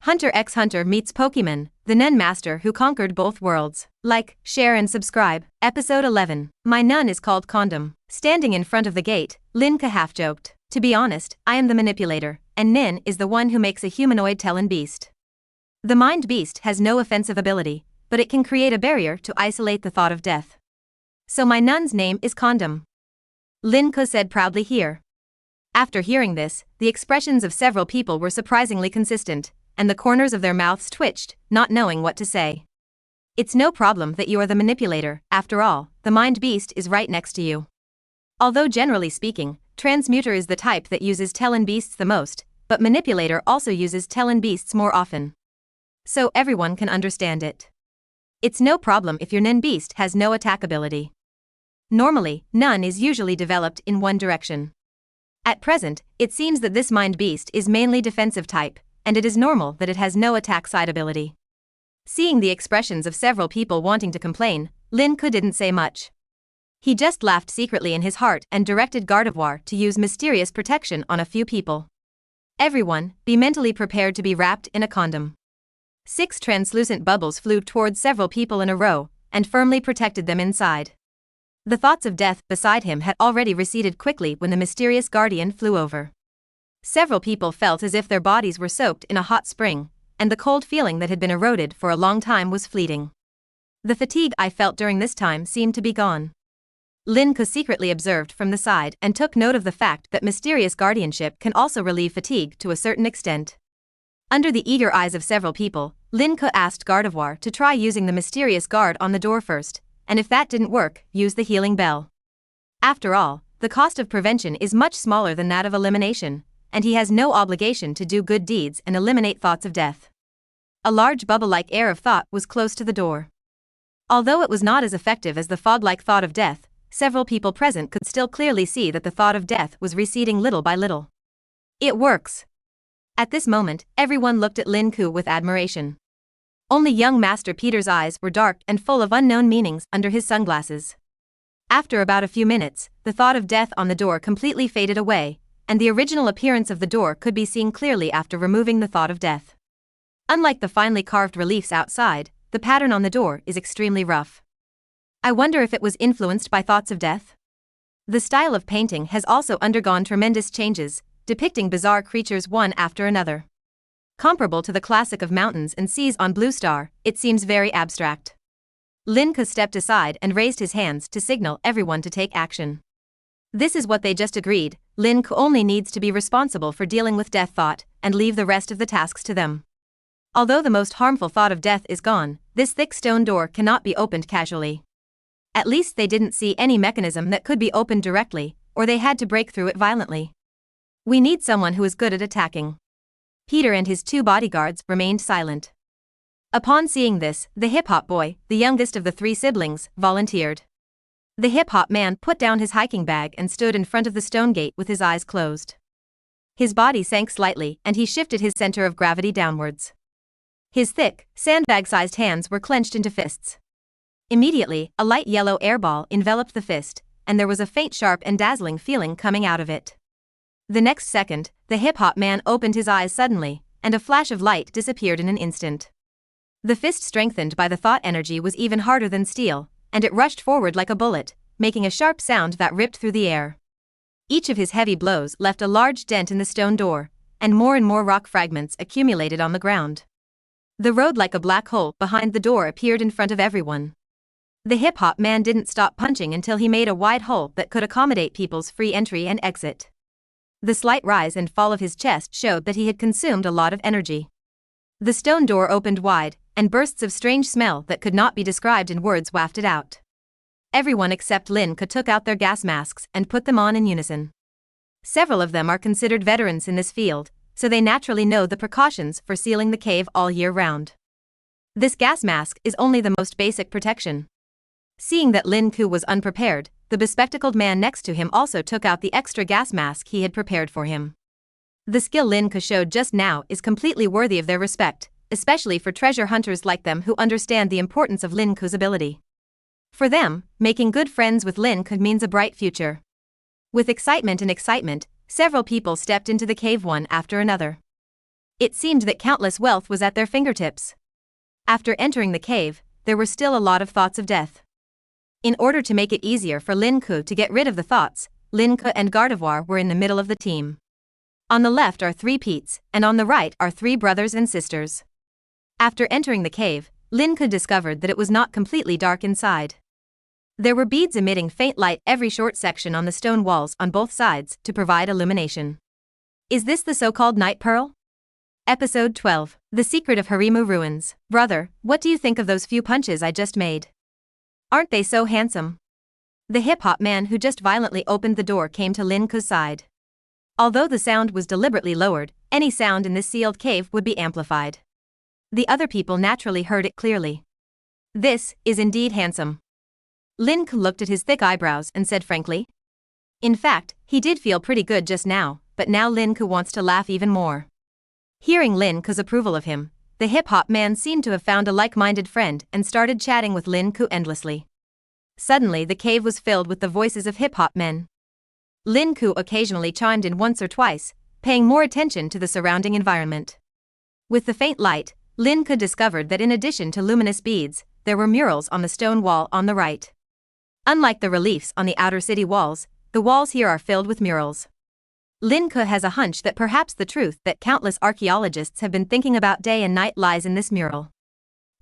Hunter x Hunter meets Pokémon, the Nun Master who conquered both worlds. Like, share and subscribe. Episode 11. My nun is called Condom. Standing in front of the gate, Lin Ke half joked. To be honest, I am the manipulator, and Nin is the one who makes a humanoid Talon beast. The mind beast has no offensive ability, but it can create a barrier to isolate the thought of death. So my nun's name is Condom. Lin Ke said proudly here. After hearing this, the expressions of several people were surprisingly consistent, and the corners of their mouths twitched, not knowing what to say. It's no problem that you are the manipulator, after all, the mind beast is right next to you. Although generally speaking, transmuter is the type that uses Talon beasts the most, but manipulator also uses Talon beasts more often. So everyone can understand it. It's no problem if your Nin beast has no attack ability. Normally, Nun is usually developed in one direction. At present, it seems that this mind beast is mainly defensive type, and it is normal that it has no attack side ability. Seeing the expressions of several people wanting to complain, Lin Ke didn't say much. He just laughed secretly in his heart and directed Gardevoir to use mysterious protection on a few people. Everyone, be mentally prepared to be wrapped in a condom. 6 translucent bubbles flew towards several people in a row, and firmly protected them inside. The thoughts of death beside him had already receded quickly when the mysterious guardian flew over. Several people felt as if their bodies were soaked in a hot spring, and the cold feeling that had been eroded for a long time was fleeting. The fatigue I felt during this time seemed to be gone. Lin Ke secretly observed from the side and took note of the fact that mysterious guardianship can also relieve fatigue to a certain extent. Under the eager eyes of several people, Lin Ke asked Gardevoir to try using the mysterious guard on the door first, and if that didn't work, use the healing bell. After all, the cost of prevention is much smaller than that of elimination, and he has no obligation to do good deeds and eliminate thoughts of death. A large bubble-like air of thought was close to the door. Although it was not as effective as the fog-like thought of death, several people present could still clearly see that the thought of death was receding little by little. It works. At this moment, everyone looked at Lin Ke with admiration. Only young Master Peter's eyes were dark and full of unknown meanings under his sunglasses. After about a few minutes, the thought of death on the door completely faded away, and the original appearance of the door could be seen clearly after removing the thought of death. Unlike the finely carved reliefs outside, the pattern on the door is extremely rough. I wonder if it was influenced by thoughts of death? The style of painting has also undergone tremendous changes, depicting bizarre creatures one after another. Comparable to the classic of mountains and seas on Blue Star, it seems very abstract. Lin Ke stepped aside and raised his hands to signal everyone to take action. This is what they just agreed. Lin Ke only needs to be responsible for dealing with death thought, and leave the rest of the tasks to them. Although the most harmful thought of death is gone, this thick stone door cannot be opened casually. At least they didn't see any mechanism that could be opened directly, or they had to break through it violently. We need someone who is good at attacking. Peter and his 2 bodyguards remained silent. Upon seeing this, the hip-hop boy, the youngest of the 3 siblings, volunteered. The hip-hop man put down his hiking bag and stood in front of the stone gate with his eyes closed. His body sank slightly and he shifted his center of gravity downwards. His thick, sandbag-sized hands were clenched into fists. Immediately, a light yellow airball enveloped the fist, and there was a faint sharp and dazzling feeling coming out of it. The next second, the hip-hop man opened his eyes suddenly, and a flash of light disappeared in an instant. The fist strengthened by the thought energy was even harder than steel, and it rushed forward like a bullet, making a sharp sound that ripped through the air. Each of his heavy blows left a large dent in the stone door, and more rock fragments accumulated on the ground. The road like a black hole behind the door appeared in front of everyone. The hip-hop man didn't stop punching until he made a wide hole that could accommodate people's free entry and exit. The slight rise and fall of his chest showed that he had consumed a lot of energy. The stone door opened wide, and bursts of strange smell that could not be described in words wafted out. Everyone except Lin Ke took out their gas masks and put them on in unison. Several of them are considered veterans in this field, so they naturally know the precautions for sealing the cave all year round. This gas mask is only the most basic protection. Seeing that Lin Ke was unprepared, the bespectacled man next to him also took out the extra gas mask he had prepared for him. The skill Lin Ke showed just now is completely worthy of their respect, especially for treasure hunters like them who understand the importance of Lin Ke's ability. For them, making good friends with Lin Ke means a bright future. With excitement, several people stepped into the cave one after another. It seemed that countless wealth was at their fingertips. After entering the cave, there were still a lot of thoughts of death. In order to make it easier for Lin Ke to get rid of the thoughts, Lin Ke and Gardevoir were in the middle of the team. On the left are 3 Petes, and on the right are 3 brothers and sisters. After entering the cave, Lin Ke discovered that it was not completely dark inside. There were beads emitting faint light every short section on the stone walls on both sides to provide illumination. Is this the so-called Night Pearl? Episode 12. The Secret of Harimu Ruins. Brother, what do you think of those few punches I just made? Aren't they so handsome? The hip-hop man who just violently opened the door came to Lin Ke's side. Although the sound was deliberately lowered, any sound in this sealed cave would be amplified. The other people naturally heard it clearly. This is indeed handsome. Lin Ke looked at his thick eyebrows and said frankly. In fact, he did feel pretty good just now, but now Lin Ke wants to laugh even more. Hearing Lin Ke's approval of him, the hip-hop man seemed to have found a like-minded friend and started chatting with Lin Ke endlessly. Suddenly the cave was filled with the voices of hip-hop men. Lin Ke occasionally chimed in once or twice, paying more attention to the surrounding environment. With the faint light, Lin Ke discovered that in addition to luminous beads, there were murals on the stone wall on the right. Unlike the reliefs on the outer city walls, the walls here are filled with murals. Lin Ke has a hunch that perhaps the truth that countless archaeologists have been thinking about day and night lies in this mural.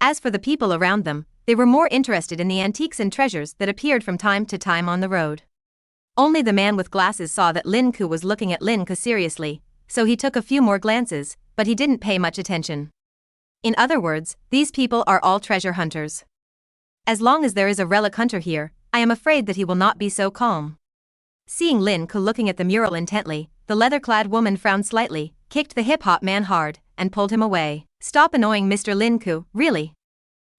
As for the people around them, they were more interested in the antiques and treasures that appeared from time to time on the road. Only the man with glasses saw that Lin Ke was looking at Lin Ke seriously, so he took a few more glances, but he didn't pay much attention. In other words, these people are all treasure hunters. As long as there is a relic hunter here, I am afraid that he will not be so calm. Seeing Lin Ke looking at the mural intently, the leather-clad woman frowned slightly, kicked the hip-hop man hard, and pulled him away. Stop annoying Mr. Lin Ke, really?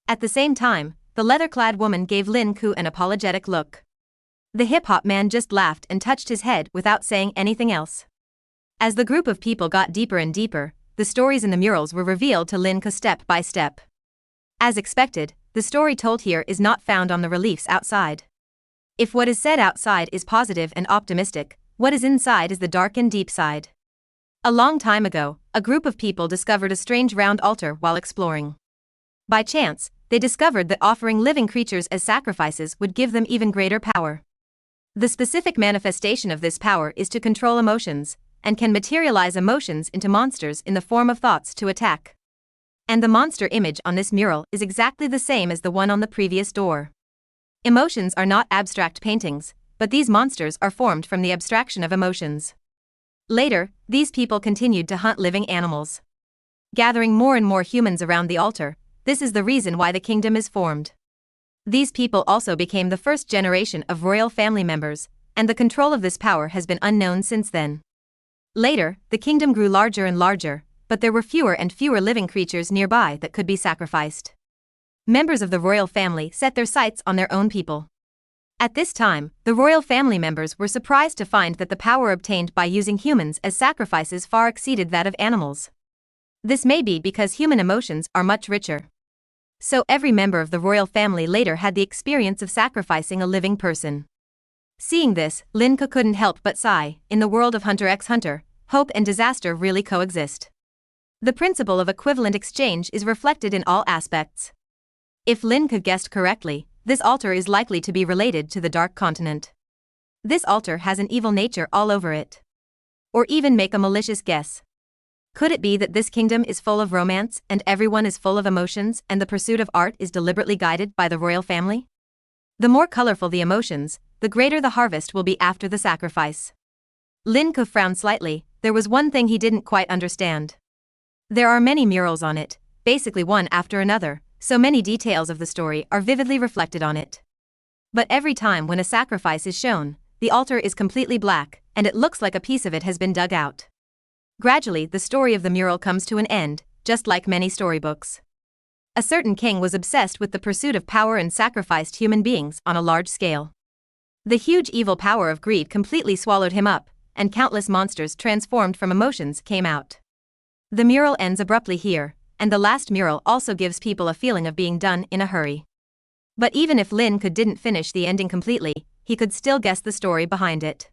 At the same time, the leather-clad woman gave Lin Ke an apologetic look. The hip-hop man just laughed and touched his head without saying anything else. As the group of people got deeper and deeper, the stories in the murals were revealed to Lin Ke step by step. As expected, the story told here is not found on the reliefs outside. If what is said outside is positive and optimistic, what is inside is the dark and deep side. A long time ago, a group of people discovered a strange round altar while exploring. By chance, they discovered that offering living creatures as sacrifices would give them even greater power. The specific manifestation of this power is to control emotions, and can materialize emotions into monsters in the form of thoughts to attack. And the monster image on this mural is exactly the same as the one on the previous door. Emotions are not abstract paintings, but these monsters are formed from the abstraction of emotions. Later, these people continued to hunt living animals. Gathering more and more humans around the altar, this is the reason why the kingdom is formed. These people also became the first generation of royal family members, and the control of this power has been unknown since then. Later, the kingdom grew larger and larger, but there were fewer and fewer living creatures nearby that could be sacrificed. Members of the royal family set their sights on their own people. At this time, the royal family members were surprised to find that the power obtained by using humans as sacrifices far exceeded that of animals. This may be because human emotions are much richer. So every member of the royal family later had the experience of sacrificing a living person. Seeing this, Lin Ke couldn't help but sigh. In the world of Hunter x Hunter, hope and disaster really coexist. The principle of equivalent exchange is reflected in all aspects. If Lin Ke guessed correctly, this altar is likely to be related to the Dark Continent. This altar has an evil nature all over it. Or even make a malicious guess. Could it be that this kingdom is full of romance and everyone is full of emotions and the pursuit of art is deliberately guided by the royal family? The more colorful the emotions, the greater the harvest will be after the sacrifice. Lin Ke frowned slightly. There was one thing he didn't quite understand. There are many murals on it, basically one after another, so many details of the story are vividly reflected on it. But every time when a sacrifice is shown, the altar is completely black, and it looks like a piece of it has been dug out. Gradually, the story of the mural comes to an end, just like many storybooks. A certain king was obsessed with the pursuit of power and sacrificed human beings on a large scale. The huge evil power of greed completely swallowed him up, and countless monsters transformed from emotions came out. The mural ends abruptly here, and the last mural also gives people a feeling of being done in a hurry. But even if Lin Ke didn't finish the ending completely, he could still guess the story behind it.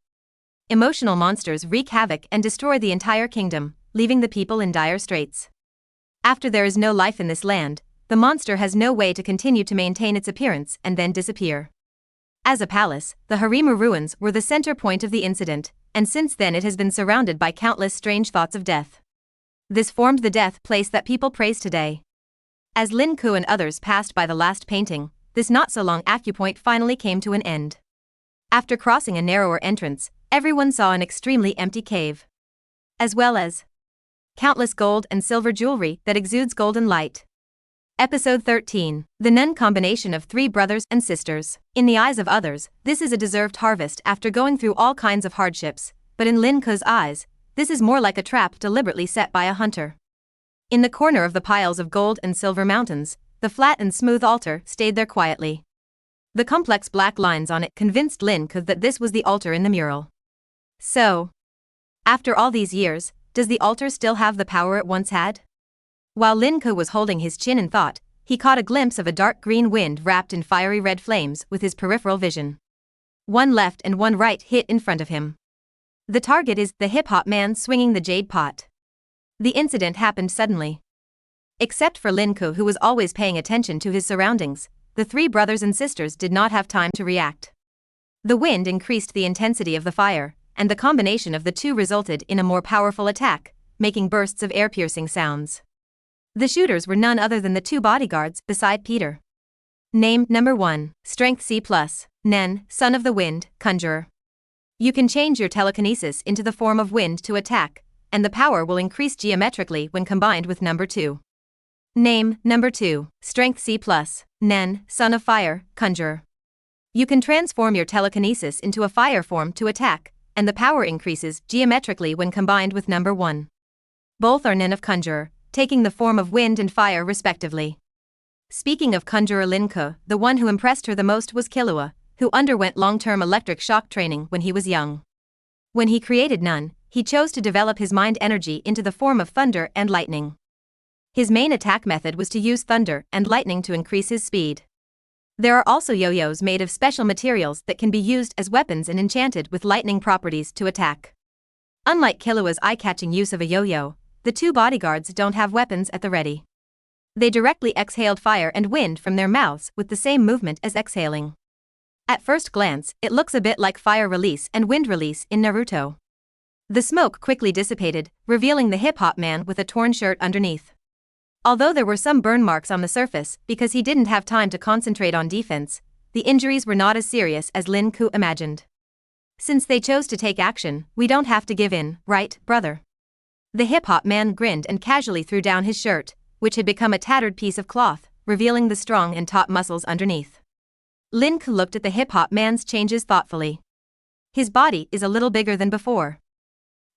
Emotional monsters wreak havoc and destroy the entire kingdom, leaving the people in dire straits. After there is no life in this land, the monster has no way to continue to maintain its appearance and then disappear. As a palace, the Harimu ruins were the center point of the incident, and since then it has been surrounded by countless strange thoughts of death. This formed the death place that people praise today. As Lin Ke and others passed by the last painting, this not-so-long acupoint finally came to an end. After crossing a narrower entrance, everyone saw an extremely empty cave, as well as countless gold and silver jewelry that exudes golden light. Episode 13. The Nun Combination of Three Brothers and Sisters. In the eyes of others, this is a deserved harvest after going through all kinds of hardships, but in Lin Ke's eyes, this is more like a trap deliberately set by a hunter. In the corner of the piles of gold and silver mountains, the flat and smooth altar stayed there quietly. The complex black lines on it convinced Lin Ke that this was the altar in the mural. So, after all these years, does the altar still have the power it once had? While Lin Ke was holding his chin in thought, he caught a glimpse of a dark green wind wrapped in fiery red flames with his peripheral vision. One left and one right hit in front of him. The target is the hip-hop man swinging the jade pot. The incident happened suddenly. Except for Lin Ke, who was always paying attention to his surroundings, the three brothers and sisters did not have time to react. The wind increased the intensity of the fire, and the combination of the two resulted in a more powerful attack, making bursts of air-piercing sounds. The shooters were none other than the two bodyguards beside Peter. Name number 1, Strength C+, Nen, Son of the Wind, Conjurer. You can change your telekinesis into the form of wind to attack, and the power will increase geometrically when combined with number 2. Name number 2, Strength C+, Nen, Son of Fire, Conjurer. You can transform your telekinesis into a fire form to attack, and the power increases geometrically when combined with number 1. Both are Nen of Conjurer, taking the form of wind and fire respectively. Speaking of Conjurer Lin Ke, the one who impressed her the most was Killua, who underwent long-term electric shock training when he was young. When he created Nun, he chose to develop his mind energy into the form of thunder and lightning. His main attack method was to use thunder and lightning to increase his speed. There are also yo-yos made of special materials that can be used as weapons and enchanted with lightning properties to attack. Unlike Killua's eye-catching use of a yo-yo, the two bodyguards don't have weapons at the ready. They directly exhaled fire and wind from their mouths with the same movement as exhaling. At first glance, it looks a bit like fire release and wind release in Naruto. The smoke quickly dissipated, revealing the hip-hop man with a torn shirt underneath. Although there were some burn marks on the surface because he didn't have time to concentrate on defense, the injuries were not as serious as Lin Ke imagined. Since they chose to take action, we don't have to give in, right, brother? The hip-hop man grinned and casually threw down his shirt, which had become a tattered piece of cloth, revealing the strong and taut muscles underneath. Lin Ke looked at the hip-hop man's changes thoughtfully. His body is a little bigger than before.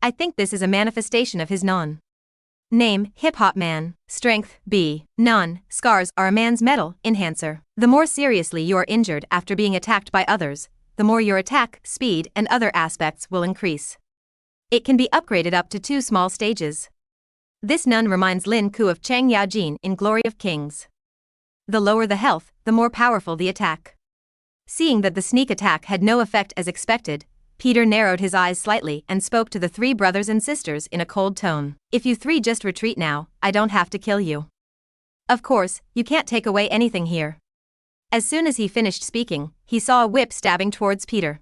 I think this is a manifestation of his non. Name, Hip-Hop Man, Strength, B, Non, scars are a man's metal enhancer. The more seriously you are injured after being attacked by others, the more your attack, speed and other aspects will increase. It can be upgraded up to 2 small stages. This nun reminds Lin Ke of Chang Yajin in Glory of Kings. The lower the health, the more powerful the attack. Seeing that the sneak attack had no effect as expected, Peter narrowed his eyes slightly and spoke to the three brothers and sisters in a cold tone. If you three just retreat now, I don't have to kill you. Of course, you can't take away anything here. As soon as he finished speaking, he saw a whip stabbing towards Peter.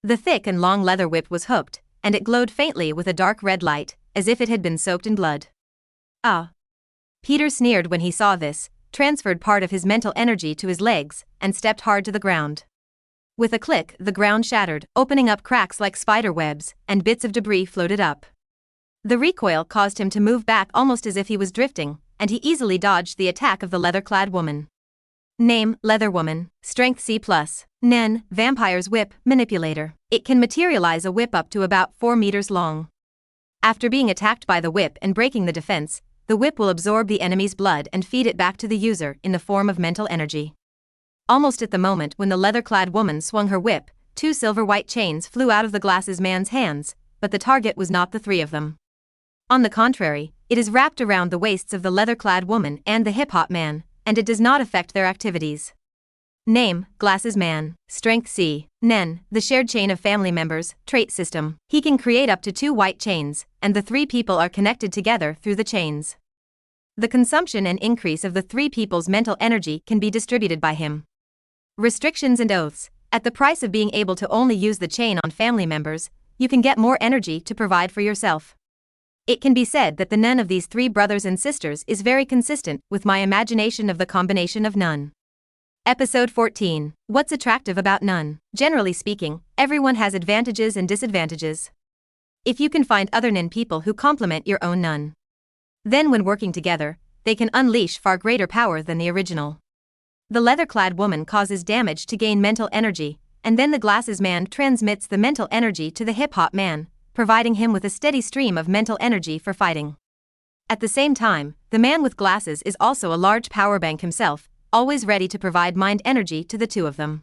The thick and long leather whip was hooked, and it glowed faintly with a dark red light, as if it had been soaked in blood. Ah! Peter sneered when he saw this, transferred part of his mental energy to his legs, and stepped hard to the ground. With a click, the ground shattered, opening up cracks like spider webs, and bits of debris floated up. The recoil caused him to move back almost as if he was drifting, and he easily dodged the attack of the leather-clad woman. Name, Leather Woman, Strength C+, Nen, Vampire's Whip, Manipulator. It can materialize a whip up to about 4 meters long. After being attacked by the whip and breaking the defense, the whip will absorb the enemy's blood and feed it back to the user in the form of mental energy. Almost at the moment when the leather-clad woman swung her whip, 2 silver-white chains flew out of the glasses man's hands, but the target was not the 3 of them. On the contrary, it is wrapped around the waists of the leather-clad woman and the hip-hop man, and it does not affect their activities. Name, Glasses Man. Strength C. Nen, the shared chain of family members, trait system. He can create up to 2 white chains, and the 3 people are connected together through the chains. The consumption and increase of the 3 people's mental energy can be distributed by him. Restrictions and oaths. At the price of being able to only use the chain on family members, you can get more energy to provide for yourself. It can be said that the Nen of these 3 brothers and sisters is very consistent with my imagination of the combination of Nun. Episode 14. What's attractive about Nun? Generally speaking, everyone has advantages and disadvantages. If you can find other Nen people who complement your own Nun, then when working together, they can unleash far greater power than the original. The leather-clad woman causes damage to gain mental energy, and then the Glasses Man transmits the mental energy to the hip-hop man, providing him with a steady stream of mental energy for fighting. At the same time, the man with glasses is also a large power bank himself, always ready to provide mind energy to the 2 of them.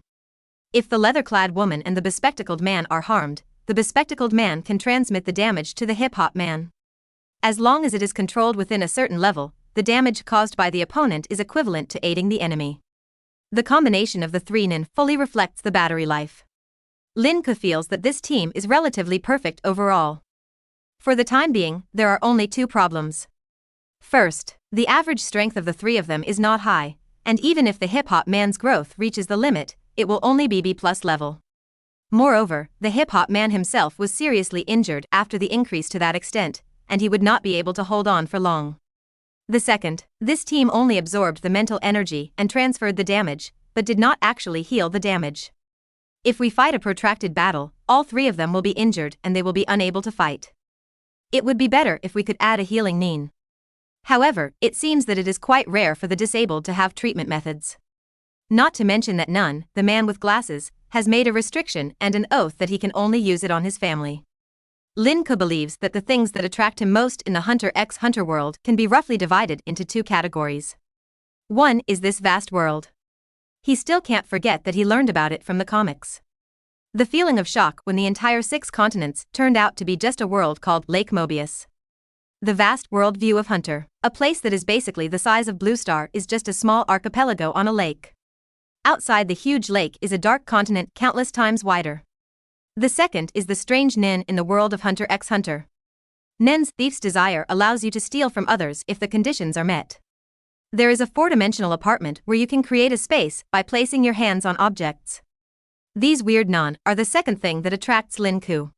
If the leather-clad woman and the bespectacled man are harmed, the bespectacled man can transmit the damage to the hip-hop man. As long as it is controlled within a certain level, the damage caused by the opponent is equivalent to aiding the enemy. The combination of the 3 Nen fully reflects the battery life. Lin Ke feels that this team is relatively perfect overall. For the time being, there are only 2 problems. First, the average strength of the 3 of them is not high, and even if the hip-hop man's growth reaches the limit, it will only be B+ level. Moreover, the hip-hop man himself was seriously injured after the increase to that extent, and he would not be able to hold on for long. The second, this team only absorbed the mental energy and transferred the damage, but did not actually heal the damage. If we fight a protracted battle, all 3 of them will be injured and they will be unable to fight. It would be better if we could add a healing Nen. However, it seems that it is quite rare for the disabled to have treatment methods. Not to mention that Nun, the man with glasses, has made a restriction and an oath that he can only use it on his family. Lin Ke believes that the things that attract him most in the Hunter x Hunter world can be roughly divided into 2 categories. One is this vast world. He still can't forget that he learned about it from the comics. The feeling of shock when the entire 6 continents turned out to be just a world called Lake Mobius. The vast world view of Hunter, a place that is basically the size of Blue Star, is just a small archipelago on a lake. Outside the huge lake is a dark continent countless times wider. The second is the strange Nen in the world of Hunter x Hunter. Nen's thief's desire allows you to steal from others if the conditions are met. There is a 4-dimensional apartment where you can create a space by placing your hands on objects. These weird Nen are the second thing that attracts Lin Ke.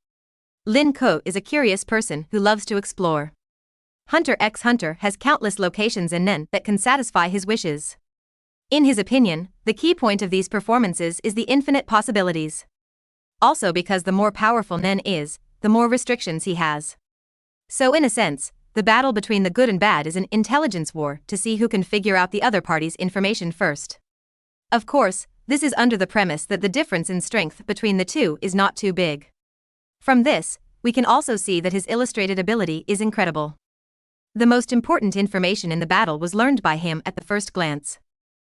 Lin Ke is a curious person who loves to explore. Hunter x Hunter has countless locations and Nen that can satisfy his wishes. In his opinion, the key point of these performances is the infinite possibilities. Also because the more powerful Nen is, the more restrictions he has. So in a sense, the battle between the good and bad is an intelligence war to see who can figure out the other party's information first. Of course, this is under the premise that the difference in strength between the 2 is not too big. From this, we can also see that his illustrated ability is incredible. The most important information in the battle was learned by him at the first glance.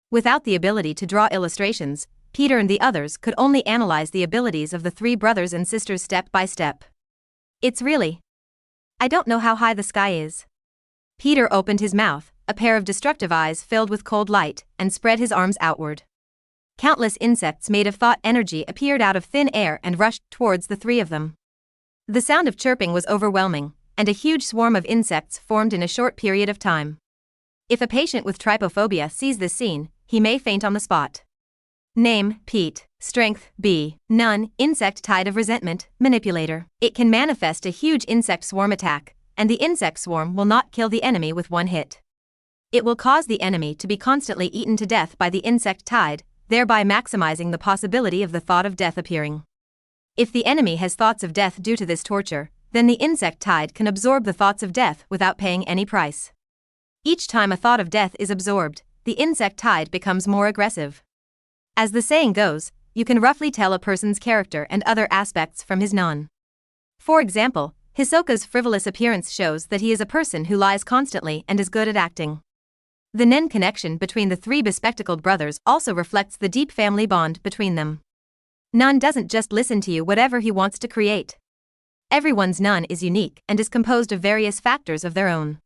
Without the ability to draw illustrations, Peter and the others could only analyze the abilities of the 3 brothers and sisters step by step. It's really... I don't know how high the sky is. Peter opened his mouth, a pair of destructive eyes filled with cold light, and spread his arms outward. Countless insects made of thought energy appeared out of thin air and rushed towards the 3 of them. The sound of chirping was overwhelming, and a huge swarm of insects formed in a short period of time. If a patient with trypophobia sees this scene, he may faint on the spot. Name, Pete. Strength, B. Nun, insect tide of resentment, manipulator. It can manifest a huge insect swarm attack, and the insect swarm will not kill the enemy with 1 hit. It will cause the enemy to be constantly eaten to death by the insect tide, thereby maximizing the possibility of the thought of death appearing. If the enemy has thoughts of death due to this torture, then the insect tide can absorb the thoughts of death without paying any price. Each time a thought of death is absorbed, the insect tide becomes more aggressive. As the saying goes, you can roughly tell a person's character and other aspects from his Nen. For example, Hisoka's frivolous appearance shows that he is a person who lies constantly and is good at acting. The Nen connection between the 3 bespectacled brothers also reflects the deep family bond between them. Nen doesn't just listen to you whatever he wants to create. Everyone's Nen is unique and is composed of various factors of their own.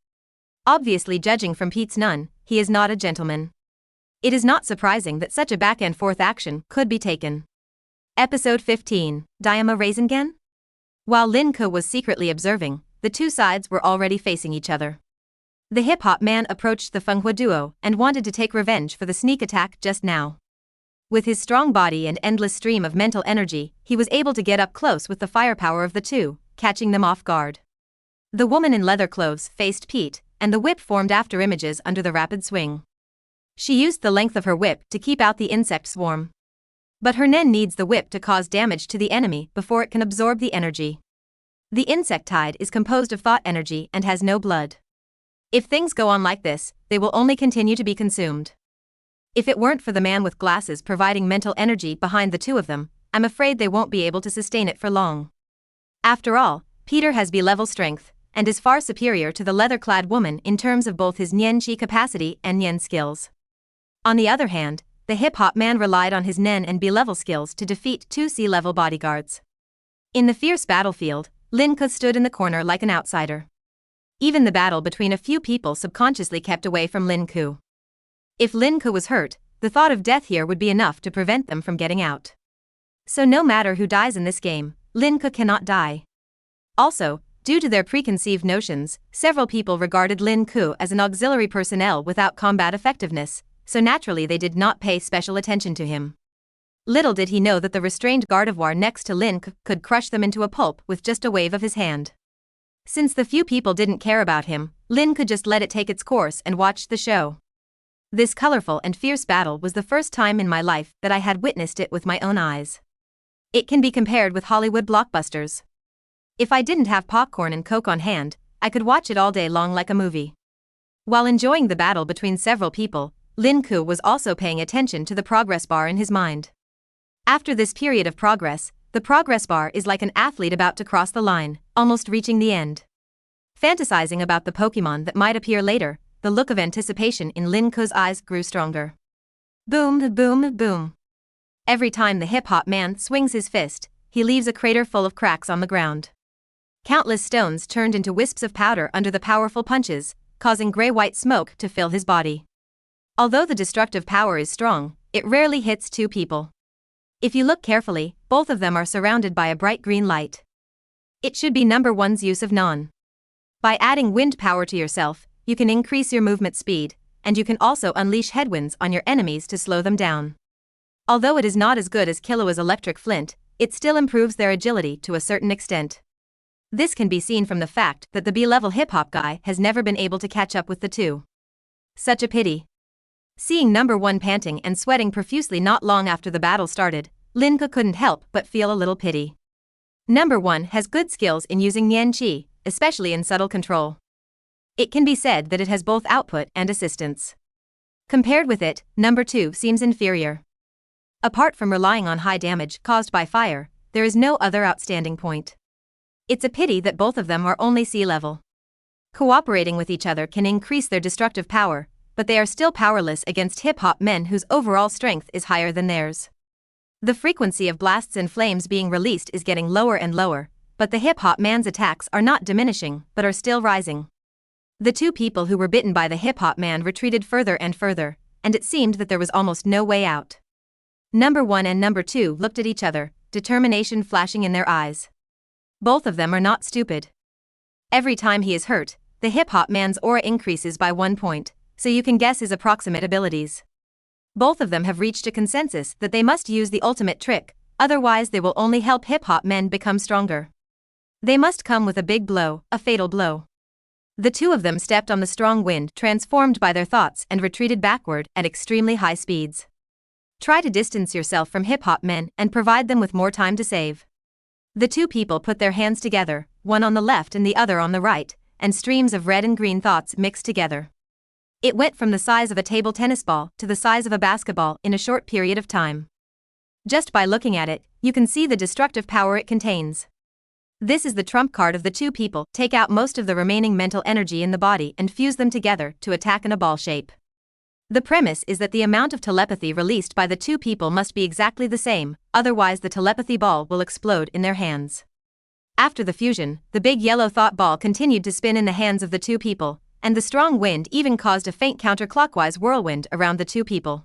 Obviously, judging from Pete's Nen, he is not a gentleman. It is not surprising that such a back-and-forth action could be taken. Episode 15, Diama Raisingen? While Lin Ke was secretly observing, the two sides were already facing each other. The hip-hop man approached the Fenghua duo and wanted to take revenge for the sneak attack just now. With his strong body and endless stream of mental energy, he was able to get up close with the firepower of the two, catching them off guard. The woman in leather clothes faced Pete, and the whip formed after images under the rapid swing. She used the length of her whip to keep out the insect swarm. But her Nen needs the whip to cause damage to the enemy before it can absorb the energy. The insectide is composed of thought energy and has no blood. If things go on like this, they will only continue to be consumed. If it weren't for the man with glasses providing mental energy behind the two of them, I'm afraid they won't be able to sustain it for long. After all, Peter has B-level strength, and is far superior to the leather-clad woman in terms of both his Nian Chi capacity and Nian skills. On the other hand, the hip-hop man relied on his Nen and B-level skills to defeat two C-level bodyguards. In the fierce battlefield, Lin Ke stood in the corner like an outsider. Even the battle between a few people subconsciously kept away from Lin Ke. If Lin Ke was hurt, the thought of death here would be enough to prevent them from getting out. So no matter who dies in this game, Lin Ke cannot die. Also, due to their preconceived notions, several people regarded Lin Ke as an auxiliary personnel without combat effectiveness, so naturally they did not pay special attention to him. Little did he know that the restrained Gardevoir next to Lin Ke could crush them into a pulp with just a wave of his hand. Since the few people didn't care about him, Lin Ke just let it take its course and watched the show. This colorful and fierce battle was the first time in my life that I had witnessed it with my own eyes. It can be compared with Hollywood blockbusters. If I didn't have popcorn and Coke on hand, I could watch it all day long like a movie. While enjoying the battle between several people, Lin Ke was also paying attention to the progress bar in his mind. After this period of progress, the progress bar is like an athlete about to cross the line, almost reaching the end. Fantasizing about the Pokémon that might appear later, the look of anticipation in Lin Ke's eyes grew stronger. Boom, boom, boom. Every time the hip-hop man swings his fist, he leaves a crater full of cracks on the ground. Countless stones turned into wisps of powder under the powerful punches, causing gray-white smoke to fill his body. Although the destructive power is strong, it rarely hits two people. If you look carefully, both of them are surrounded by a bright green light. It should be number one's use of non. By adding wind power to yourself, you can increase your movement speed, and you can also unleash headwinds on your enemies to slow them down. Although it is not as good as Killua's electric flint, it still improves their agility to a certain extent. This can be seen from the fact that the B-level hip-hop guy has never been able to catch up with the two. Such a pity. Seeing number one panting and sweating profusely not long after the battle started, Lin Ke couldn't help but feel a little pity. Number one has good skills in using Nian Chi, especially in subtle control. It can be said that it has both output and assistance. Compared with it, number two seems inferior. Apart from relying on high damage caused by fire, there is no other outstanding point. It's a pity that both of them are only C-level. Cooperating with each other can increase their destructive power, but they are still powerless against hip-hop men whose overall strength is higher than theirs. The frequency of blasts and flames being released is getting lower and lower, but the hip-hop man's attacks are not diminishing but are still rising. The two people who were bitten by the hip-hop man retreated further and further, and it seemed that there was almost no way out. Number one and number two looked at each other, determination flashing in their eyes. Both of them are not stupid. Every time he is hurt, the hip-hop man's aura increases by 1 point, so you can guess his approximate abilities. Both of them have reached a consensus that they must use the ultimate trick, otherwise they will only help hip-hop men become stronger. They must come with a big blow, a fatal blow. The two of them stepped on the strong wind transformed by their thoughts and retreated backward at extremely high speeds. Try to distance yourself from hip-hop men and provide them with more time to save. The two people put their hands together, one on the left and the other on the right, and streams of red and green thoughts mixed together. It went from the size of a table tennis ball to the size of a basketball in a short period of time. Just by looking at it, you can see the destructive power it contains. This is the trump card of the two people. Take out most of the remaining mental energy in the body and fuse them together to attack in a ball shape. The premise is that the amount of telepathy released by the two people must be exactly the same, otherwise the telepathy ball will explode in their hands. After the fusion, the big yellow thought ball continued to spin in the hands of the two people, and the strong wind even caused a faint counterclockwise whirlwind around the two people.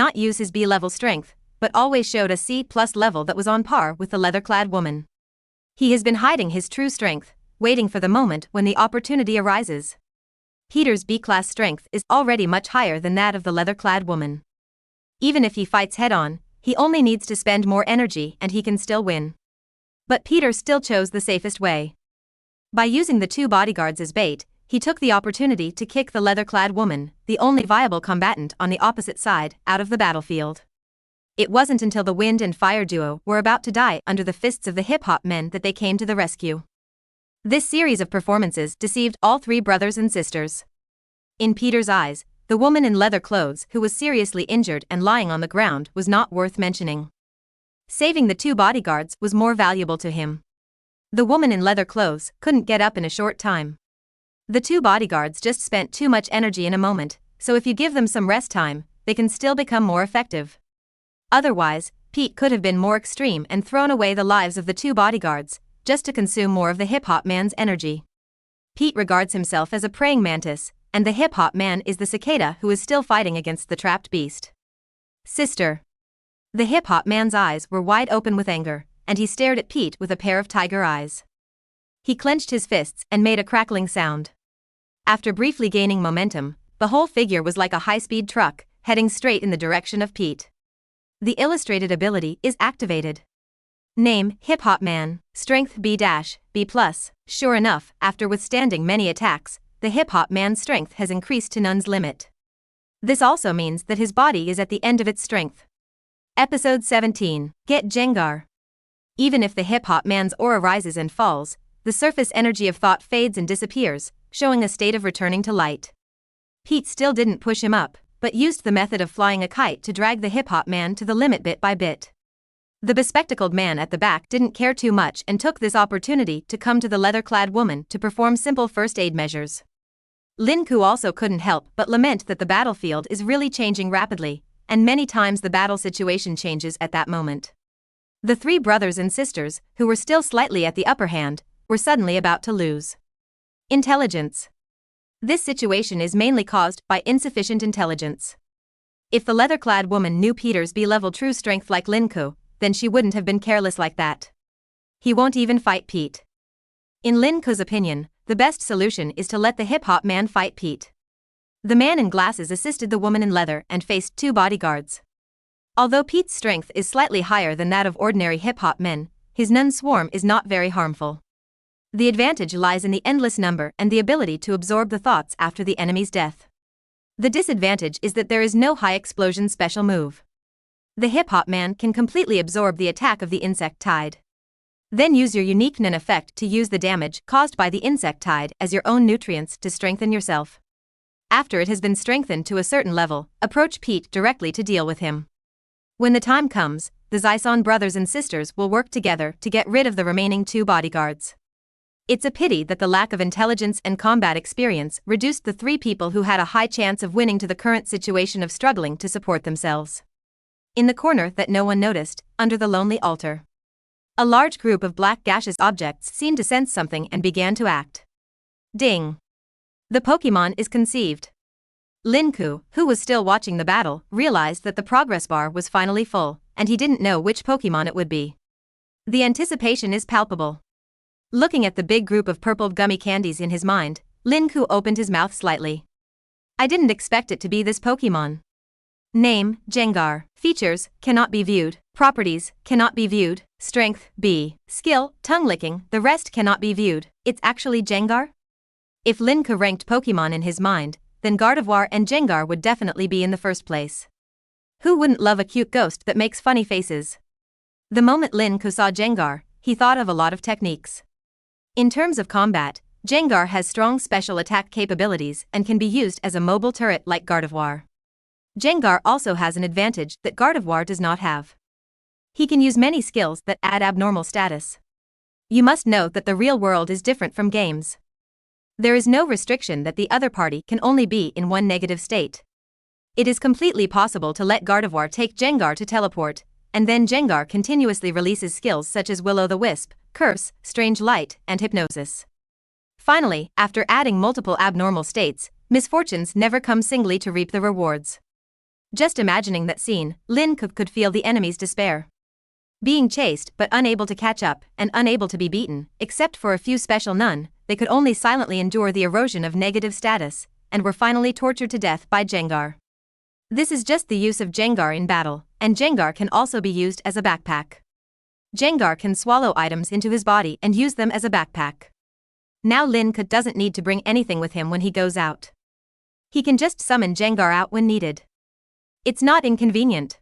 not use his B-level strength, but always showed a C+ level that was on par with the leather-clad woman. He has been hiding his true strength, waiting for the moment when the opportunity arises. Peter's B-class strength is already much higher than that of the leather-clad woman. Even if he fights head-on, he only needs to spend more energy and he can still win. But Peter still chose the safest way. By using the 2 bodyguards as bait, he took the opportunity to kick the leather-clad woman, the only viable combatant on the opposite side, out of the battlefield. It wasn't until the wind and fire duo were about to die under the fists of the hip-hop men that they came to the rescue. This series of performances deceived all 3 brothers and sisters. In Peter's eyes, the woman in leather clothes who was seriously injured and lying on the ground was not worth mentioning. Saving the 2 bodyguards was more valuable to him. The woman in leather clothes couldn't get up in a short time. The 2 bodyguards just spent too much energy in a moment, so if you give them some rest time, they can still become more effective. Otherwise, Pete could have been more extreme and thrown away the lives of the 2 bodyguards, just to consume more of the hip-hop man's energy. Pete regards himself as a praying mantis, and the hip-hop man is the cicada who is still fighting against the trapped beast. Sister. The hip-hop man's eyes were wide open with anger, and he stared at Pete with a pair of tiger eyes. He clenched his fists and made a crackling sound. After briefly gaining momentum, the whole figure was like a high-speed truck, heading straight in the direction of Pete. The illustrated ability is activated. Name, Hip-Hop Man, Strength B-B+. Sure enough, after withstanding many attacks, the Hip-Hop Man's strength has increased to none's limit. This also means that his body is at the end of its strength. Episode 17, Get Gengar. Even if the Hip-Hop Man's aura rises and falls, the surface energy of thought fades and disappears, showing a state of returning to light. Pete still didn't push him up, but used the method of flying a kite to drag the Hip-Hop Man to the limit bit by bit. The bespectacled man at the back didn't care too much and took this opportunity to come to the leather-clad woman to perform simple first aid measures. Lin Ke also couldn't help but lament that the battlefield is really changing rapidly, and many times the battle situation changes at that moment. The three brothers and sisters, who were still slightly at the upper hand, were suddenly about to lose. Intelligence. This situation is mainly caused by insufficient intelligence. If the leather-clad woman knew Peter's B-level true strength like Lin Ke, then she wouldn't have been careless like that. He won't even fight Pete. In Lin Ke's opinion, the best solution is to let the hip-hop man fight Pete. The man in glasses assisted the woman in leather and faced two bodyguards. Although Pete's strength is slightly higher than that of ordinary hip-hop men, his nun swarm is not very harmful. The advantage lies in the endless number and the ability to absorb the thoughts after the enemy's death. The disadvantage is that there is no high explosion special move. The hip-hop man can completely absorb the attack of the insect tide. Then use your unique nun effect to use the damage caused by the insect tide as your own nutrients to strengthen yourself. After it has been strengthened to a certain level, approach Pete directly to deal with him. When the time comes, the Zison brothers and sisters will work together to get rid of the remaining two bodyguards. It's a pity that the lack of intelligence and combat experience reduced the three people who had a high chance of winning to the current situation of struggling to support themselves. In the corner that no one noticed, under the lonely altar, a large group of black gaseous objects seemed to sense something and began to act. Ding! The Pokémon is conceived. Lin Ke, who was still watching the battle, realized that the progress bar was finally full, and he didn't know which Pokémon it would be. The anticipation is palpable. Looking at the big group of purpled gummy candies in his mind, Lin Ke opened his mouth slightly. I didn't expect it to be this Pokémon. Name, Gengar. Features, cannot be viewed. Properties, cannot be viewed. Strength, B. Skill, tongue licking, the rest cannot be viewed. It's actually Gengar? If Lin Ke ranked Pokémon in his mind, then Gardevoir and Gengar would definitely be in the first place. Who wouldn't love a cute ghost that makes funny faces? The moment Lin Ke saw Gengar, he thought of a lot of techniques. In terms of combat, Gengar has strong special attack capabilities and can be used as a mobile turret like Gardevoir. Gengar also has an advantage that Gardevoir does not have. He can use many skills that add abnormal status. You must know that the real world is different from games. There is no restriction that the other party can only be in one negative state. It is completely possible to let Gardevoir take Gengar to teleport, and then Gengar continuously releases skills such as Will-o'-the-Wisp, Curse, Strange Light, and Hypnosis. Finally, after adding multiple abnormal states, misfortunes never come singly to reap the rewards. Just imagining that scene, Lin Ke could feel the enemy's despair. Being chased but unable to catch up and unable to be beaten, except for a few special nun, they could only silently endure the erosion of negative status, and were finally tortured to death by Gengar. This is just the use of Gengar in battle, and Gengar can also be used as a backpack. Gengar can swallow items into his body and use them as a backpack. Now Lin Ke doesn't need to bring anything with him when he goes out. He can just summon Gengar out when needed. It's not inconvenient.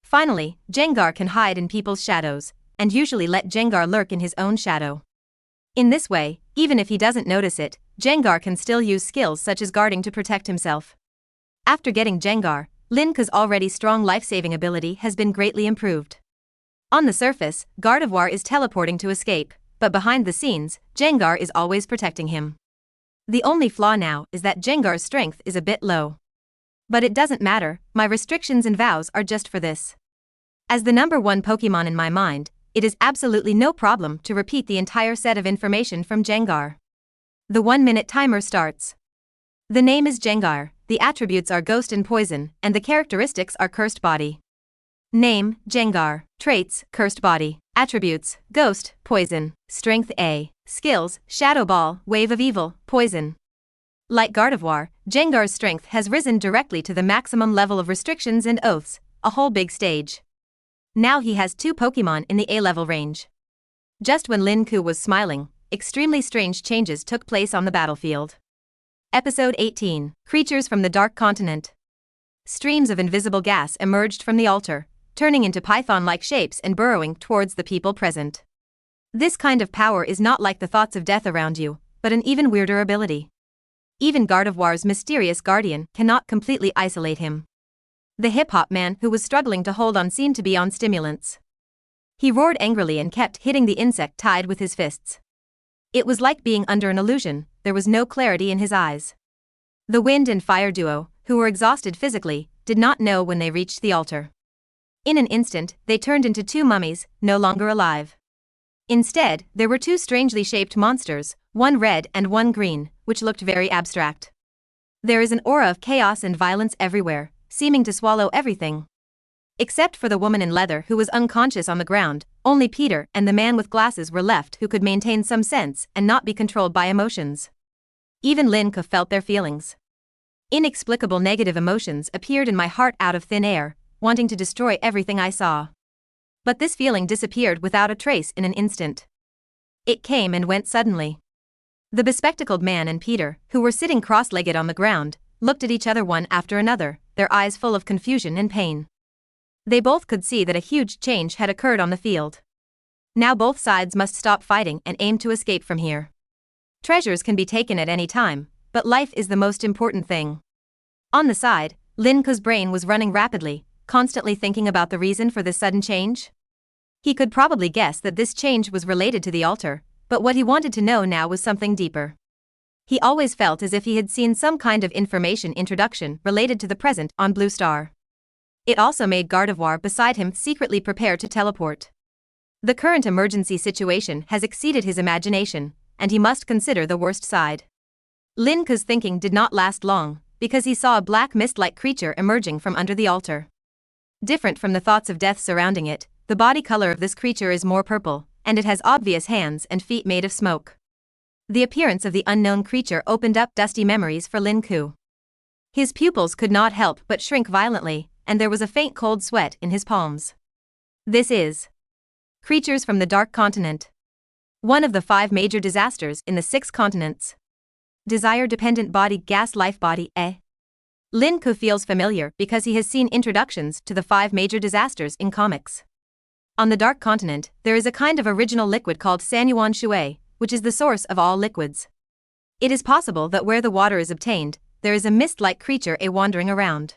Finally, Gengar can hide in people's shadows, and usually let Gengar lurk in his own shadow. In this way, even if he doesn't notice it, Gengar can still use skills such as guarding to protect himself. After getting Gengar, Lin Ke's already strong life-saving ability has been greatly improved. On the surface, Gardevoir is teleporting to escape, but behind the scenes, Gengar is always protecting him. The only flaw now is that Gengar's strength is a bit low. But it doesn't matter, my restrictions and vows are just for this. As the number one Pokémon in my mind, it is absolutely no problem to repeat the entire set of information from Gengar. The 1-minute timer starts. The name is Gengar, the attributes are ghost and poison, and the characteristics are cursed body. Name, Gengar. Traits, cursed body. Attributes, ghost, poison. Strength A. Skills, shadow ball, wave of evil, poison. Like Gardevoir, Gengar's strength has risen directly to the maximum level of restrictions and oaths, a whole big stage. Now he has 2 Pokémon in the A-level range. Just when Lin Ke was smiling, extremely strange changes took place on the battlefield. Episode 18, Creatures from the Dark Continent. Streams of invisible gas emerged from the altar, turning into python-like shapes and burrowing towards the people present. This kind of power is not like the thoughts of death around you, but an even weirder ability. Even Gardevoir's mysterious guardian cannot completely isolate him. The hip-hop man who was struggling to hold on seemed to be on stimulants. He roared angrily and kept hitting the insect tied with his fists. It was like being under an illusion, there was no clarity in his eyes. The wind and fire duo, who were exhausted physically, did not know when they reached the altar. In an instant, they turned into 2 mummies, no longer alive. Instead, there were 2 strangely shaped monsters, one red and one green, which looked very abstract. There is an aura of chaos and violence everywhere, seeming to swallow everything. Except for the woman in leather who was unconscious on the ground, only Peter and the man with glasses were left who could maintain some sense and not be controlled by emotions. Even Lin Ke felt their feelings. Inexplicable negative emotions appeared in my heart out of thin air, wanting to destroy everything I saw. But this feeling disappeared without a trace in an instant. It came and went suddenly. The bespectacled man and Peter, who were sitting cross-legged on the ground, looked at each other one after another, their eyes full of confusion and pain. They both could see that a huge change had occurred on the field. Now both sides must stop fighting and aim to escape from here. Treasures can be taken at any time, but life is the most important thing. On the side, Lin Ke's brain was running rapidly, constantly thinking about the reason for this sudden change. He could probably guess that this change was related to the altar, but what he wanted to know now was something deeper. He always felt as if he had seen some kind of information introduction related to the present on Blue Star. It also made Gardevoir beside him secretly prepare to teleport. The current emergency situation has exceeded his imagination, and he must consider the worst side. Lin Ke's thinking did not last long, because he saw a black mist-like creature emerging from under the altar. Different from the thoughts of death surrounding it, the body color of this creature is more purple, and it has obvious hands and feet made of smoke. The appearance of the unknown creature opened up dusty memories for Lin Ke. His pupils could not help but shrink violently, and there was a faint cold sweat in his palms. This is Creatures from the Dark Continent. One of the 5 major disasters in the 6 continents. Desire-dependent body gas life body, Lin Ke feels familiar because he has seen introductions to the 5 major disasters in comics. On the Dark Continent, there is a kind of original liquid called Sanyuan Shui, which is the source of all liquids. It is possible that where the water is obtained, there is a mist-like creature wandering around.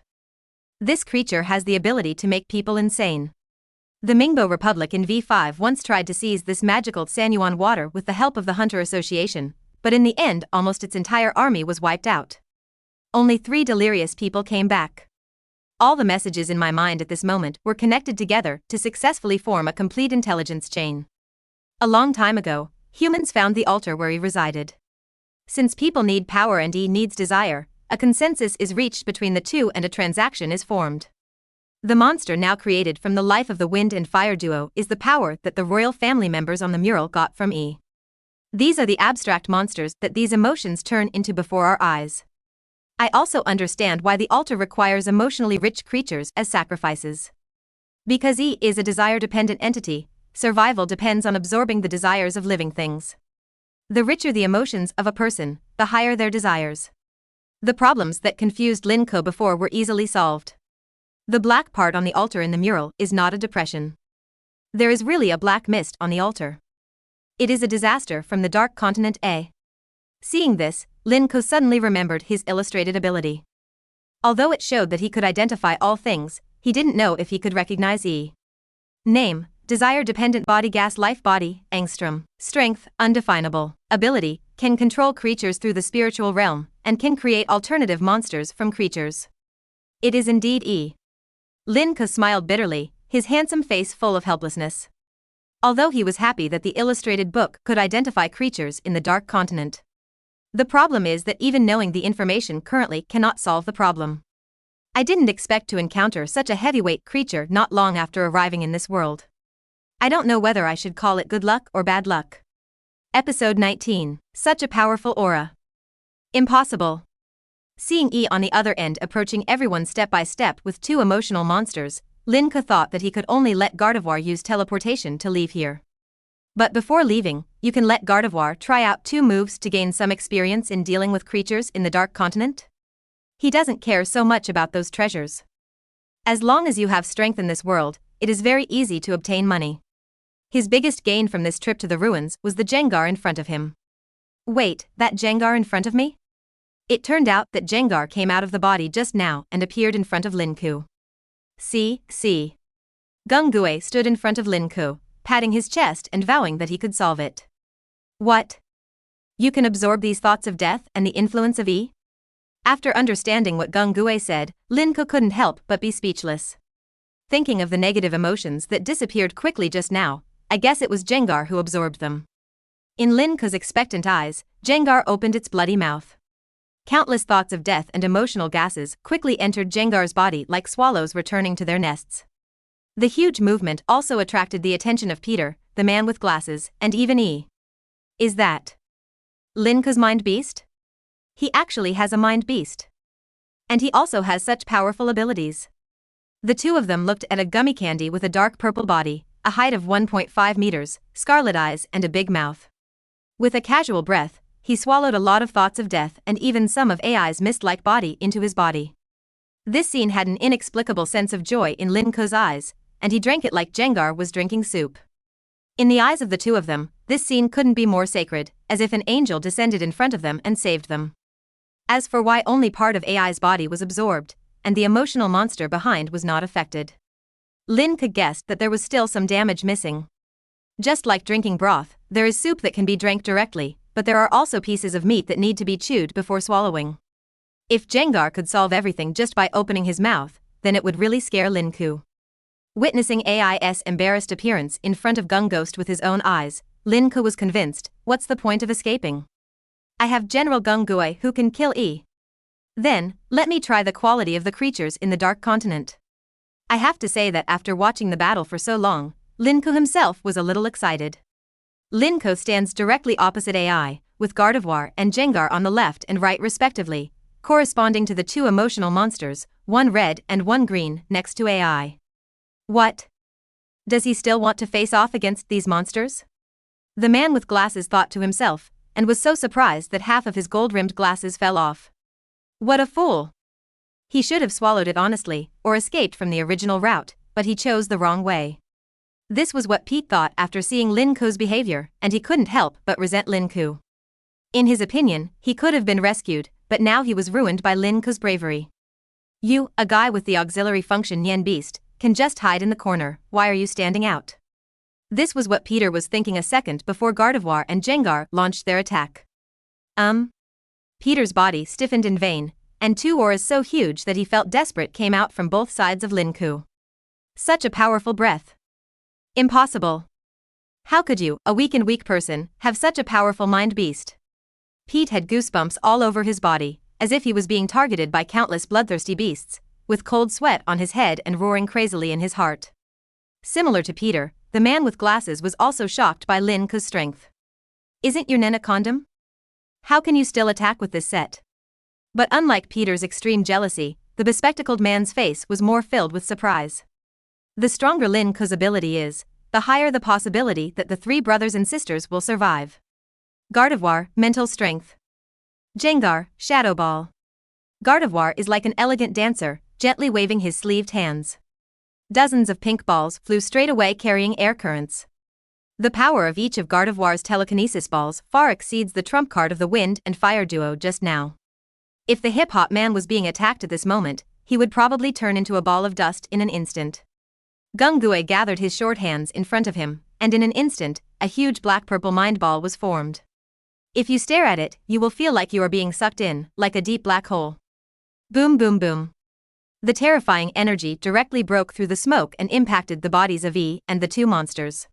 This creature has the ability to make people insane. The Mingbo Republic in V5 once tried to seize this magical Sanyuan water with the help of the Hunter Association, but in the end almost its entire army was wiped out. Only 3 delirious people came back. All the messages in my mind at this moment were connected together to successfully form a complete intelligence chain. A long time ago, humans found the altar where he resided. Since people need power and he needs desire, a consensus is reached between the two and a transaction is formed. The monster now created from the life of the wind and fire duo is the power that the royal family members on the mural got from E. These are the abstract monsters that these emotions turn into before our eyes. I also understand why the altar requires emotionally rich creatures as sacrifices. Because E is a desire-dependent entity, survival depends on absorbing the desires of living things. The richer the emotions of a person, the higher their desires. The problems that confused Lin Ke before were easily solved. The black part on the altar in the mural is not a depression. There is really a black mist on the altar. It is a disaster from the Dark Continent A. Seeing this, Lin Ke suddenly remembered his illustrated ability. Although it showed that he could identify all things, he didn't know if he could recognize E. Name, desire-dependent body gas life body, angstrom. Strength, undefinable. Ability, can control creatures through the spiritual realm, and can create alternative monsters from creatures. It is indeed E. Lin Ke smiled bitterly, his handsome face full of helplessness. Although he was happy that the illustrated book could identify creatures in the Dark Continent. The problem is that even knowing the information currently cannot solve the problem. I didn't expect to encounter such a heavyweight creature not long after arriving in this world. I don't know whether I should call it good luck or bad luck. Episode 19. Such a powerful aura. Impossible. Seeing E on the other end approaching everyone step by step with two emotional monsters, Lin Ke thought that he could only let Gardevoir use teleportation to leave here. But before leaving, you can let Gardevoir try out 2 moves to gain some experience in dealing with creatures in the Dark Continent? He doesn't care so much about those treasures. As long as you have strength in this world, it is very easy to obtain money. His biggest gain from this trip to the ruins was the Gengar in front of him. Wait, that Gengar in front of me? It turned out that Gengar came out of the body just now and appeared in front of Lin Ke. See. Gengar stood in front of Lin Ke, patting his chest and vowing that he could solve it. What? You can absorb these thoughts of death and the influence of E? After understanding what Gengar said, Lin Ke couldn't help but be speechless. Thinking of the negative emotions that disappeared quickly just now, I guess it was Gengar who absorbed them. In Lin Ke's expectant eyes, Gengar opened its bloody mouth. Countless thoughts of death and emotional gases quickly entered Gengar's body like swallows returning to their nests. The huge movement also attracted the attention of Peter, the man with glasses, and even E. Is that Lin Ke's mind beast? He actually has a mind beast. And he also has such powerful abilities. The two of them looked at a gummy candy with a dark purple body, a height of 1.5 meters, scarlet eyes and a big mouth. With a casual breath, he swallowed a lot of thoughts of death and even some of AI's mist-like body into his body. This scene had an inexplicable sense of joy in Lin Ke's eyes, and he drank it like Gengar was drinking soup. In the eyes of the two of them, this scene couldn't be more sacred, as if an angel descended in front of them and saved them. As for why only part of AI's body was absorbed, and the emotional monster behind was not affected, Lin Ke guessed that there was still some damage missing. Just like drinking broth, there is soup that can be drank directly, but there are also pieces of meat that need to be chewed before swallowing. If Gengar could solve everything just by opening his mouth, then it would really scare Lin Ke. Witnessing AI's embarrassed appearance in front of Ghost with his own eyes, Lin Ke was convinced, what's the point of escaping? I have General Gengar who can kill E. Then, let me try the quality of the creatures in the Dark Continent. I have to say that after watching the battle for so long, Lin Ke himself was a little excited. Lin Ke stands directly opposite AI, with Gardevoir and Gengar on the left and right respectively, corresponding to the two emotional monsters, one red and one green, next to AI. What? Does he still want to face off against these monsters? The man with glasses thought to himself, and was so surprised that half of his gold-rimmed glasses fell off. What a fool! He should have swallowed it honestly, or escaped from the original route, but he chose the wrong way. This was what Pete thought after seeing Lin Ke's behavior, and he couldn't help but resent Lin Ke. In his opinion, he could have been rescued, but now he was ruined by Lin Ke's bravery. You, a guy with the auxiliary function Yen Beast, can just hide in the corner, why are you standing out? This was what Peter was thinking a second before Gardevoir and Gengar launched their attack. Peter's body stiffened in vain, and two auras so huge that he felt desperate came out from both sides of Lin Ke. Such a powerful breath. Impossible. How could you, a weak person, have such a powerful mind beast? Pete had goosebumps all over his body, as if he was being targeted by countless bloodthirsty beasts, with cold sweat on his head and roaring crazily in his heart. Similar to Peter, the man with glasses was also shocked by Lin Ke's strength. Isn't your Nen a condom? How can you still attack with this set? But unlike Peter's extreme jealousy, the bespectacled man's face was more filled with surprise. The stronger Lin Ke's ability is, the higher the possibility that the three brothers and sisters will survive. Gardevoir, mental strength. Gengar, shadow ball. Gardevoir is like an elegant dancer, gently waving his sleeved hands. Dozens of pink balls flew straight away carrying air currents. The power of each of Gardevoir's telekinesis balls far exceeds the trump card of the wind and fire duo just now. If the hip-hop man was being attacked at this moment, he would probably turn into a ball of dust in an instant. Gengar gathered his short hands in front of him, and in an instant, a huge black-purple mind ball was formed. If you stare at it, you will feel like you are being sucked in, like a deep black hole. Boom boom boom. The terrifying energy directly broke through the smoke and impacted the bodies of E and the two monsters.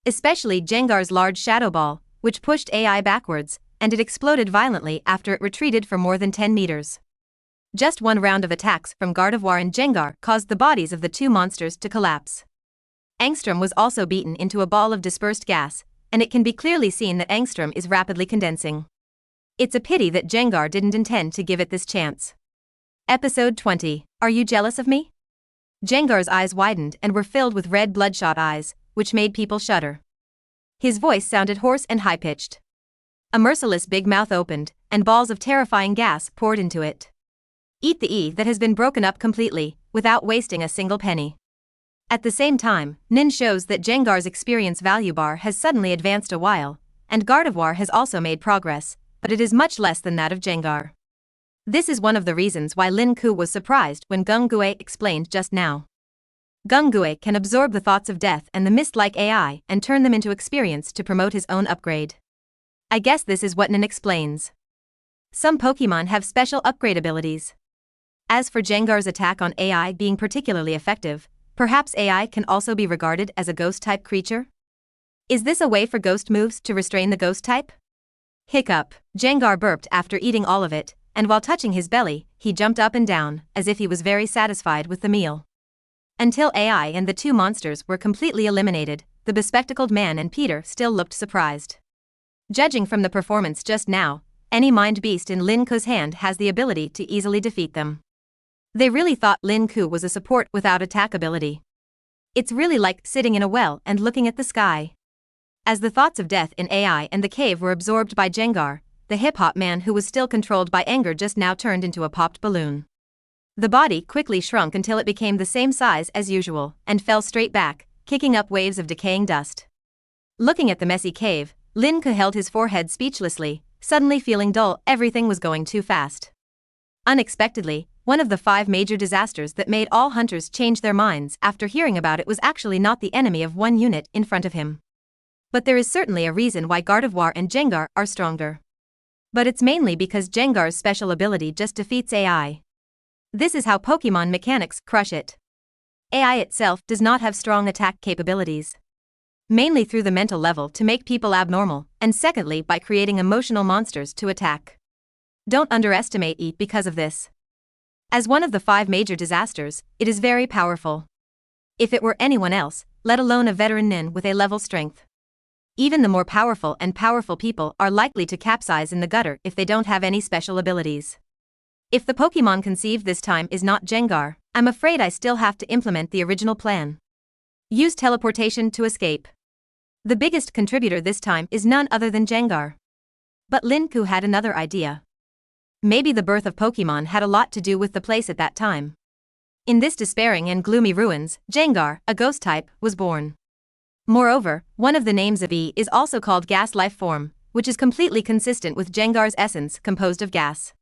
Especially Gengar's large shadow ball, which pushed AI backwards, and it exploded violently after it retreated for more than 10 meters. Just one round of attacks from Gardevoir and Gengar caused the bodies of the two monsters to collapse. Angstrom was also beaten into a ball of dispersed gas, and it can be clearly seen that Angstrom is rapidly condensing. It's a pity that Gengar didn't intend to give it this chance. Episode 20. Are you jealous of me? Gengar's eyes widened and were filled with red bloodshot eyes, which made people shudder. His voice sounded hoarse and high-pitched. A merciless big mouth opened, and balls of terrifying gas poured into it. Eat the E that has been broken up completely, without wasting a single penny. At the same time, Nin shows that Gengar's experience value bar has suddenly advanced a while, and Gardevoir has also made progress, but it is much less than that of Gengar. This is one of the reasons why Lin Ke was surprised when Gengar explained just now. Gengar can absorb the thoughts of death and the mist-like AI and turn them into experience to promote his own upgrade. I guess this is what Nin explains. Some Pokémon have special upgrade abilities. As for Gengar's attack on AI being particularly effective, perhaps AI can also be regarded as a ghost-type creature? Is this a way for ghost moves to restrain the ghost type? Hiccup. Gengar burped after eating all of it, and while touching his belly, he jumped up and down, as if he was very satisfied with the meal. Until AI and the two monsters were completely eliminated, the bespectacled man and Peter still looked surprised. Judging from the performance just now, any mind beast in Lin Ke's hand has the ability to easily defeat them. They really thought Lin Ke was a support without attack ability. It's really like sitting in a well and looking at the sky. As the thoughts of death in AI and the cave were absorbed by Gengar, the hip-hop man who was still controlled by anger just now turned into a popped balloon. The body quickly shrunk until it became the same size as usual and fell straight back, kicking up waves of decaying dust. Looking at the messy cave, Lin Ke held his forehead speechlessly, suddenly feeling dull. Everything was going too fast. Unexpectedly, one of the 5 major disasters that made all hunters change their minds after hearing about it was actually not the enemy of one unit in front of him. But there is certainly a reason why Gardevoir and Gengar are stronger. But it's mainly because Gengar's special ability just defeats AI. This is how Pokémon mechanics crush it. AI itself does not have strong attack capabilities. Mainly through the mental level to make people abnormal, and secondly by creating emotional monsters to attack. Don't underestimate it because of this. As one of the 5 major disasters, it is very powerful. If it were anyone else, let alone a veteran Nin with A-level strength. Even the more powerful people are likely to capsize in the gutter if they don't have any special abilities. If the Pokémon conceived this time is not Gengar, I'm afraid I still have to implement the original plan. Use teleportation to escape. The biggest contributor this time is none other than Gengar. But Lin Ke had another idea. Maybe the birth of Pokémon had a lot to do with the place at that time. In this despairing and gloomy ruins, Gengar, a ghost type, was born. Moreover, one of the names of E is also called gas life form, which is completely consistent with Gengar's essence composed of gas.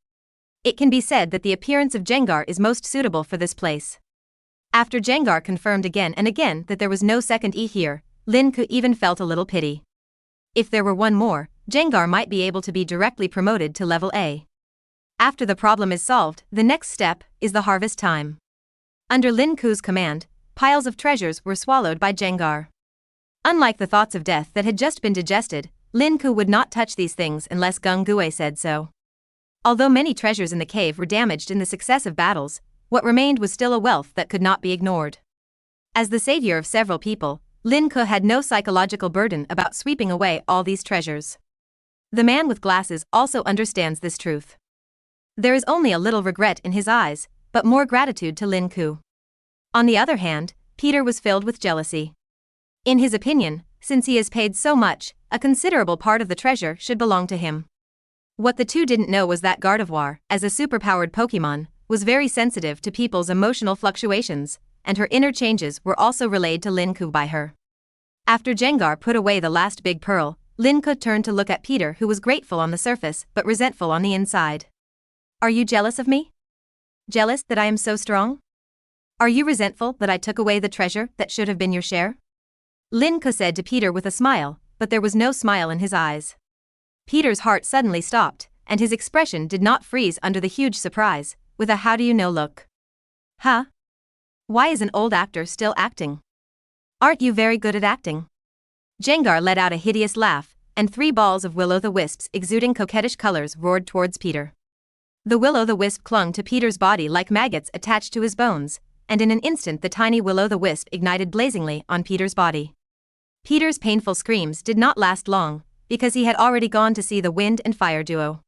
It can be said that the appearance of Gengar is most suitable for this place. After Gengar confirmed again and again that there was no second E here, Lin Ke even felt a little pity. If there were one more, Gengar might be able to be directly promoted to level A. After the problem is solved, the next step is the harvest time. Under Lin Ke's command, piles of treasures were swallowed by Gengar. Unlike the thoughts of death that had just been digested, Lin Ke would not touch these things unless Gengar said so. Although many treasures in the cave were damaged in the successive battles, what remained was still a wealth that could not be ignored. As the savior of several people, Lin Ke had no psychological burden about sweeping away all these treasures. The man with glasses also understands this truth. There is only a little regret in his eyes, but more gratitude to Lin Ke. On the other hand, Peter was filled with jealousy. In his opinion, since he has paid so much, a considerable part of the treasure should belong to him. What the two didn't know was that Gardevoir, as a superpowered Pokémon, was very sensitive to people's emotional fluctuations, and her inner changes were also relayed to Lin Ke by her. After Gengar put away the last big pearl, Lin Ke turned to look at Peter, who was grateful on the surface but resentful on the inside. Are you jealous of me? Jealous that I am so strong? Are you resentful that I took away the treasure that should have been your share? Lin Ke said to Peter with a smile, but there was no smile in his eyes. Peter's heart suddenly stopped, and his expression did not freeze under the huge surprise, with a how do you know look. Huh? Why is an old actor still acting? Aren't you very good at acting? Gengar let out a hideous laugh, and 3 balls of will-o'-the-wisps exuding coquettish colors roared towards Peter. The will-o'-the-wisp clung to Peter's body like maggots attached to his bones, and in an instant the tiny will-o'-the-wisp ignited blazingly on Peter's body. Peter's painful screams did not last long, because he had already gone to see the wind and fire duo.